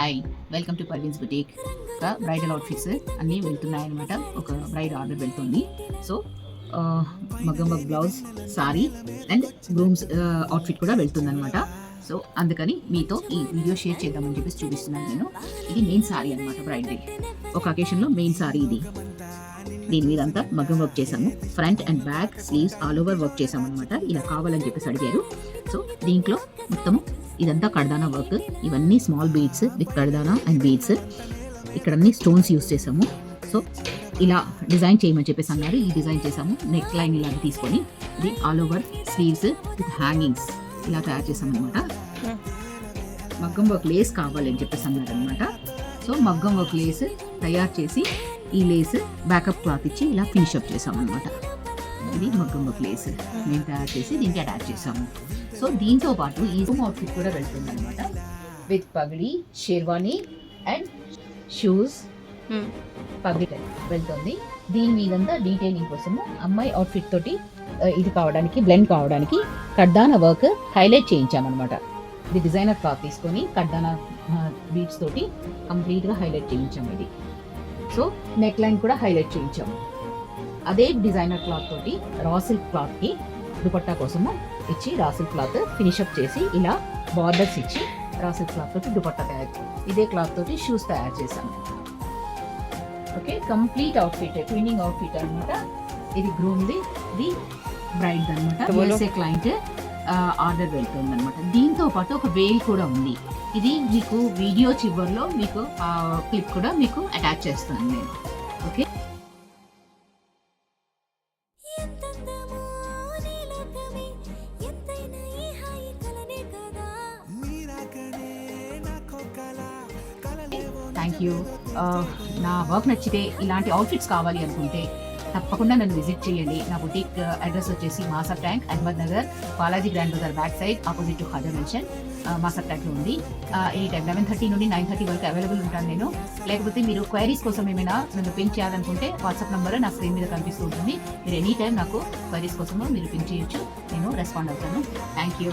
Hi, welcome to Parveen's boutique. ఒక bridal outfits అన్నీ వెళ్తున్నాయన్నమాట. ఒక బ్రైడ్ ఆర్డర్ వెళ్తుంది. సో మగ్గం work blouse, sari and grooms outfit కూడా వెళ్తుందన్నమాట. సో అందుకని మీతో ఈ వీడియో షేర్ చేద్దామని చెప్పేసి చూపిస్తున్నాను నేను. ఇది మెయిన్ సారీ అనమాట, బ్రైడ్ది ఒక అకేషన్లో మెయిన్ సారీ ఇది. దీని మీద అంతా మగ్గం వర్క్ చేసాము. Front and back sleeves all over work చేసాము అనమాట. ఇలా కావాలని చెప్పేసి అడిగారు. సో దీంట్లో మొత్తము ఇదంతా కడ్దానా వర్క్. ఇవన్నీ స్మాల్ బీడ్స్ విత్ కడ్దానా అండ్ బీడ్స్. ఇక్కడ అన్ని స్టోన్స్ యూస్ చేసాము. సో ఇలా డిజైన్ చేయమని చెప్పేసి అన్నారు. ఈ డిజైన్ చేసాము. నెక్ లైన్ ఇలా తీసుకొని ఇది all over sleeves with hangings ఇలా తయారు చేసాము అనమాట. మగ్గం వర్క్ లేస్ కావాలని చెప్పేసి అన్నారు అనమాట. సో మగ్గం వర్క్ లేస్ తయారు చేసి ఈ లేస్ బ్యాకప్ క్లాత్ ఇచ్చి ఇలా ఫినిష్ అప్ చేసామన్నమాట. ఇది మగ్గం వర్క్ లేస్ మేము తయారు చేసి దీనికి అటాచ్ చేసాము. సో దీంతో పాటు ఈ రూమ్ అవుట్ఫిట్ కూడా వెళ్తుంది అనమాట. విత్ పగిడి, షేర్వానీ అండ్ షూస్ పగిడి వెళ్తుంది. దీని మీదంతా డీటెయిలింగ్ కోసము అమ్మాయి అవుట్ఫిట్ తోటి ఇది కావడానికి, బ్లెండ్ కావడానికి కడ్దానా వర్క్ హైలైట్ చేయించామన్నమాట. ఇది డిజైనర్ క్లాత్ తీసుకొని కడ్దానా బీడ్స్ తోటి కంప్లీట్గా హైలైట్ చేయించాము. ఇది సో నెక్ లైన్ కూడా హైలైట్ చేయించాము. అదే డిజైనర్ క్లాత్ తోటి రా సిల్క్ క్లాత్కి దుపట్టా కోసము ఇచ్చి రా సిల్క్ క్లాత్ ఫినిషప్ చేసి ఇలా బార్డర్స్ ఇచ్చి రా సిల్క్ క్లాత్ తోటి దుపట్టా తయారు, ఇదే క్లాత్ తోటి షూస్ తయారు చేసాము. Okay, complete outfit, twinning outfit అనమాట. ఇది గ్రూమ్ది, ఇది బ్రైడ్ అనమాట. యూఎస్ఏ క్లయింట్ ఆర్డర్ వెళ్తుంది అనమాట. దీంతో పాటు ఒక వేల్ కూడా ఉంది. ఇది మీకు వీడియో చివర్లో మీకు క్లిప్ కూడా మీకు అటాచ్ చేస్తాను నేను. Okay, thank you. నా వర్క్ నచ్చితే ఇలాంటి అవుట్ఫిట్స్ కావాలి అనుకుంటే తప్పకుండా నన్ను విజిట్ చేయండి. నా బుటీక్ అడ్రస్ వచ్చేసి Masab Tank, Ahmed Nagar, Balaji grand bazaar back side, opposite to Khaja mansion, మాసా ట్యాంక్లో ఉంది. ఎనీ టైం 11:30 నుండి 9:30 వరకు అవైలబుల్ ఉంటాను నేను. లేకపోతే మీరు క్వైరీస్ కోసం ఏమైనా నన్ను పింక్ చేయాలనుకుంటే వాట్సాప్ నెంబర్ నా స్క్రీన్ మీద కనిపిస్తూ ఉంటుంది. మీరు ఎనీ టైం నాకు క్వైరీస్ కోసము మీరు పింక్ చేయొచ్చు, నేను రెస్పాండ్ అవుతాను. Thank you.